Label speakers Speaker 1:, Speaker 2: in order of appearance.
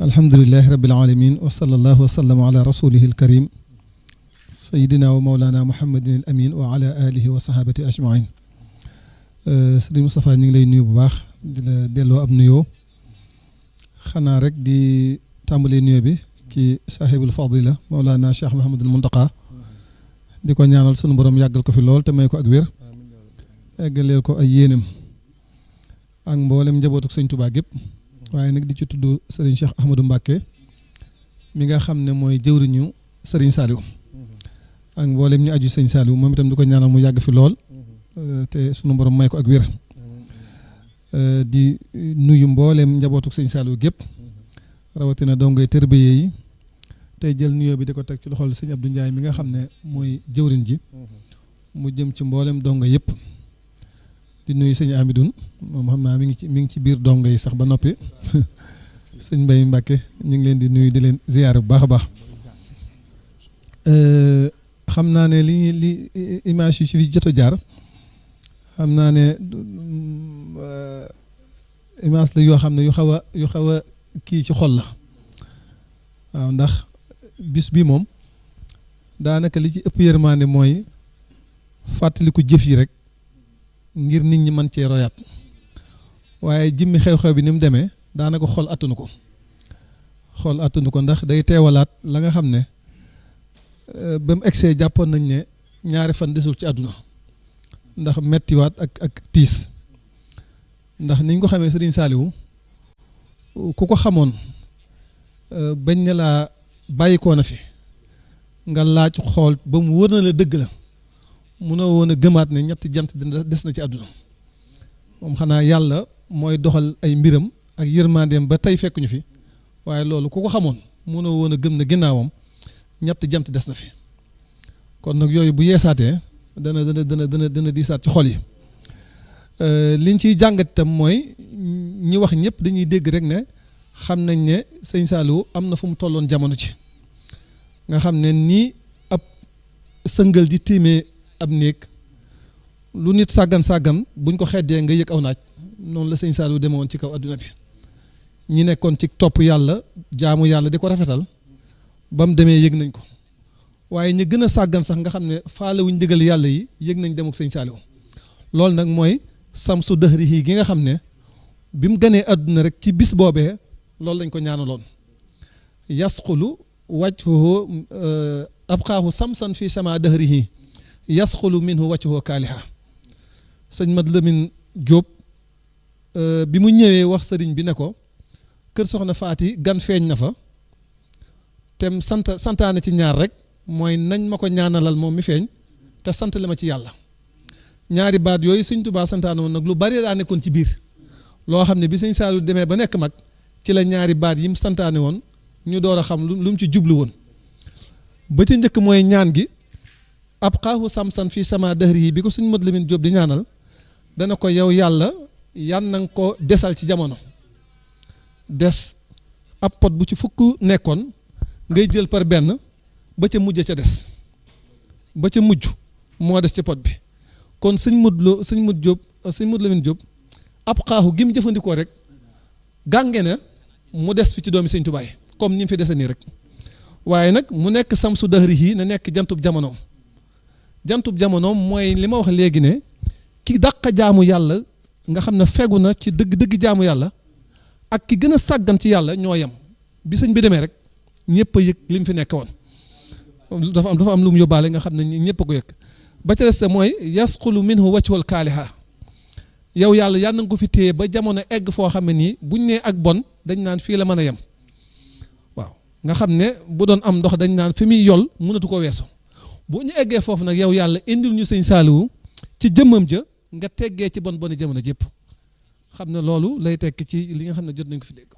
Speaker 1: alhamdulilahi rabbil alamin wa sallallahu wa sallam ala rasulihi alkarim sayidina wa maulana muhammadin al amin wa ala alihi wa sahabati ajmain sëriñ Moustapha ñu ngi lay nuyu bu baax di la delloo ab nuyoo xanaa rek di tàmbalee nuyoo bi ci sahibul fadila maulana cheikh mahamadul muntaqa di ko ñaanal sunu borom yàggal ko fi lool te may ko ak wér eggaleel ko ay yéenam ak mboolem njabootuk sëñ Tuubaa gépp waaye nag di ci tudd sëriñ Cheikh Ahmadou Mbacké mi nga xam ne mooy jëwriñu sëriñ Saliou ak mboolem ñu aju sëñ Saliou moom itam di ko ñaanal mu yàgg fi lool te sunu borom may ko ak wér di nuyu mboolem njabootuk sëñ Saliou gépp rawatina dongay tërbiye yi tey jël nuyoo bi di ko teg ci loxol sëñ Abdou Ndiaye mi nga xam ne mooy jëwriñ ji mu jëm ci mboolem donga yëpp di nuyu sëñ Amidoun moom xam naa mi ngi ci biir donga yi sax ba noppi sëñ Mbaye Mbacké ñu ngi leen di nuyu di leen ziyaar bu baax a baax xam naa ne li image yi ci jot a jaar xam naa ne image la yoo xam ne yu xaw a kii ci xol la waaw ndax bis bi moom daanaka li ci ëpp yërmande mooy fàttaliku jëf yi rek ngir nit ñi mën cee royaat waaye jimmi xew-xew bi ni mu demee daanaka xol attanu ko ndax day teewalaat la nga xam ne ba mu egsee jàppoon nañ ne ñaari fan desul ci àdduna ndax mettiwaat ak tiis ndax niñ ko xamee Sëriñ Saaliwu ku ko xamoon bañ ne laa bàyyikoo na fi nga laaj xool ba mu wër na la dëgg la munoo woon a gëmaat ne ñetti jant des na ci àdduna moom xanaa yàlla mooy doxal ay mbiram ak yërmandeem ba tey fekkuñu fi waaye loolu ku ko xamoon munoo woon a gëm ne ginnaawam ñetti jant des na fi kon nag yooyu bu yeesaatee dana diisaat ci xol yi liñ ciy jàngat itam mooy ñi wax ñëpp dañuy dégg rek ne xam nañ ne sëñ Saliou am na fu mu tolloon jamono ci nga xam ne nii ab sëngal di tiimee ab néeg lu nit sàggan buñ ko xeddee nga yëg aw naaj noonu la sëñ Saliou demewoon ci kaw adduna bi ñi nekkoon ci topp yàlla jaamu yàlla di ko rafetal ba mu demee yëg nañ ko waaye ñi gën a sàggan sax nga xam ne faalewuñ digal yàlla yi yëg nañ demuk sëñ Saliou loolu nag mooy samsu dëhrihi gi nga xam ne bi mu ganee àdduna rek ci bis boobee loolu lañ ko ñaanaloon yasqulu wajhuhu abqaahu samsan fi sama dëhrihi yasqulu minhu wajhuhu kaaliha sëñ Mad Lamin Jóob bi mu ñëwee wax sëriñ bi ne ko kër soxna Faati gan feeñ na fa tem santaane ci ñaar rek mooy nañ ma ko ñaanalal moom mi feeñ te sant la ma ci yàlla ñaari baat yooyu sëñ Tuubaa santaane woon nag lu bari daa nekkoon ci biir loo xam ne bi sëñ Saliou demee ba nekk mag ci la ñaari baat yi mu santaane woon ñu door a xam lu mu ci jublu woon ba ci njëkk mooy ñaan gi ab xaahu samsan fii sama dëhri yi bi ko sëñ Mad Lamin Jóob di ñaanal dana ko yow yàlla yan na nga ko desal ci jamono des ab pot bu ci fukk nekkoon ngay jël par benn ba ca mujj ca des ba ca mujj moo des ci pot bi kon sëñ Mad Lamin Jóob ab xaaxu gi mu jëfandikoo rek gànge na mu des fi ci doomi sëñ Tuubaa comme ni mu fi dese nii rek waaye nag mu nekk samsu dëhri yi na nekk jantub jamonoom mooy li ma wax léegi ne ki dàq jaamu yàlla nga xam ne fegu na ci dëgg jaamu yàlla ak ki gën a sàggan ci yàlla ñoo yem bi sëñ bi demee rek ñëpp a yëg li mu fi nekk woon dafa am lu mu yóbbaale nga xam ne ñëpp a ko yëg ba ca des mooy yasqulu minhu wajhul kaaliha yow yàlla yal na nga ko fi téye ba jamono egg foo xam ne nii buñ nee ak bon dañ naan fii la mën a yem waaw nga xam ne bu doon am ndox dañ naan fi muy yol mënatu ko weesu bu ñu eggee foofu nag yow yàlla indil ñu sëñ Saliou ci jëmmam ja nga teggee ci bon jamono jëpp xam ne loolu lay tekk ci li nga xam ne jot nañ ko fi dégg